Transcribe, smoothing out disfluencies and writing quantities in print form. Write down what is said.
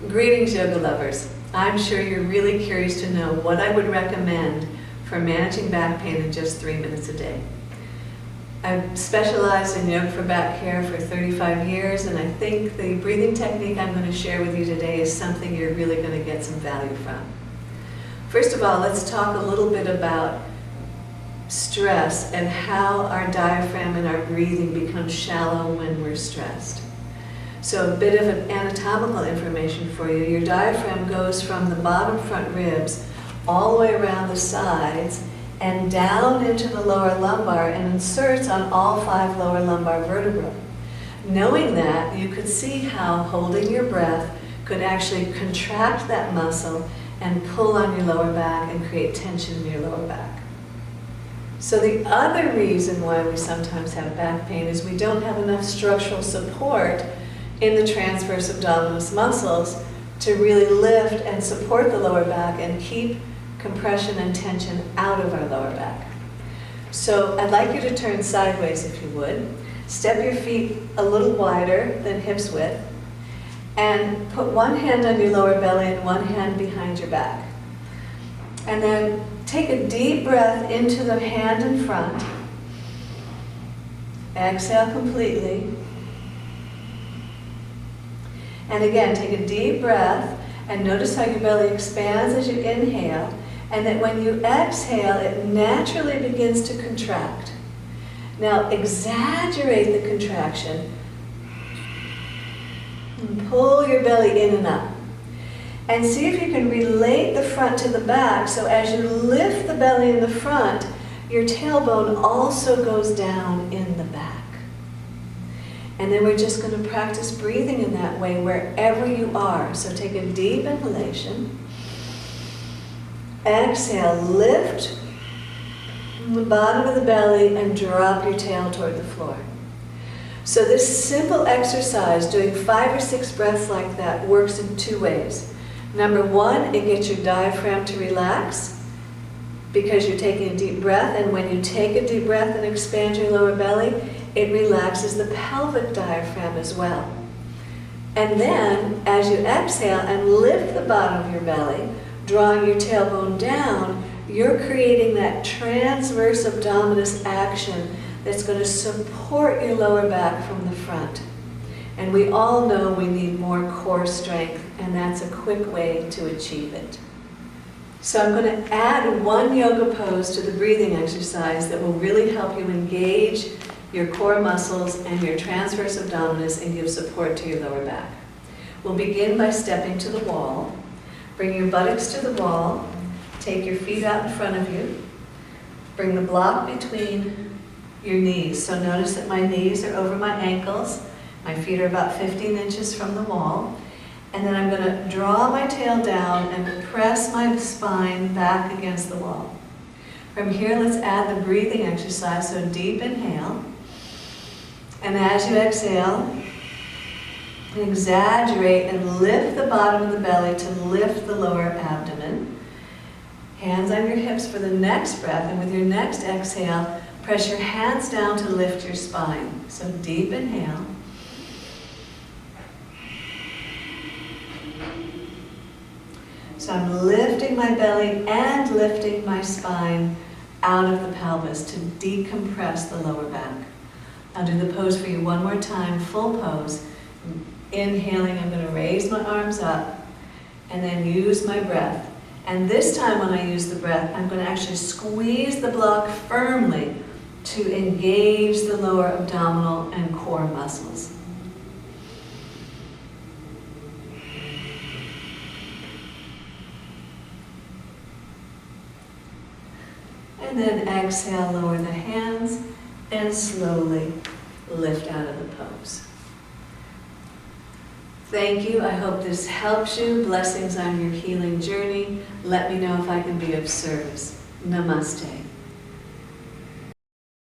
Greetings, yoga lovers. I'm sure you're really curious to know what I would recommend for managing back pain in just 3 minutes a day. I've specialized in yoga for back care for 35 years, and I think the breathing technique I'm going to share with you today is something you're really going to get some value from. First of all, let's talk a little bit about stress and how our diaphragm and our breathing becomes shallow when we're stressed. So a bit of an anatomical information for you. Your diaphragm goes from the bottom front ribs all the way around the sides and down into the lower lumbar and inserts on all 5 lower lumbar vertebrae. Knowing that, you could see how holding your breath could actually contract that muscle and pull on your lower back and create tension in your lower back. So the other reason why we sometimes have back pain is we don't have enough structural support in the transverse abdominis muscles to really lift and support the lower back and keep compression and tension out of our lower back. So I'd like you to turn sideways if you would. Step your feet a little wider than hips width and put one hand on your lower belly and one hand behind your back. And then take a deep breath into the hand in front. Exhale completely. And again, take a deep breath and notice how your belly expands as you inhale, and that when you exhale, it naturally begins to contract. Now exaggerate the contraction and pull your belly in and up. And see if you can relate the front to the back, so as you lift the belly in the front, your tailbone also goes down in the back. And then we're just going to practice breathing in that way wherever you are. So take a deep inhalation. Exhale, lift the bottom of the belly and drop your tail toward the floor. So this simple exercise, doing 5 or 6 breaths like that, works in 2 ways. Number 1, it gets your diaphragm to relax because you're taking a deep breath, and when you take a deep breath and expand your lower belly, it relaxes the pelvic diaphragm as well. And then, as you exhale and lift the bottom of your belly, drawing your tailbone down, you're creating that transverse abdominis action that's going to support your lower back from the front. And we all know we need more core strength, and that's a quick way to achieve it. So I'm going to add one yoga pose to the breathing exercise that will really help you engage your core muscles and your transverse abdominis and give support to your lower back. We'll begin by stepping to the wall. Bring your buttocks to the wall. Take your feet out in front of you. Bring the block between your knees. So notice that my knees are over my ankles. My feet are about 15 inches from the wall. And then I'm going to draw my tail down and press my spine back against the wall. From here, let's add the breathing exercise. So deep inhale. And as you exhale, exaggerate and lift the bottom of the belly to lift the lower abdomen. Hands on your hips for the next breath, and with your next exhale, press your hands down to lift your spine. So deep inhale. So I'm lifting my belly and lifting my spine out of the pelvis to decompress the lower back. I'll do the pose for you one more time, full pose. Inhaling, I'm going to raise my arms up and then use my breath. And this time when I use the breath, I'm going to actually squeeze the block firmly to engage the lower abdominal and core muscles. And then exhale, lower the hands, and slowly lift out of the pose. Thank you. I hope this helps you. Blessings on your healing journey. Let me know if I can be of service. Namaste.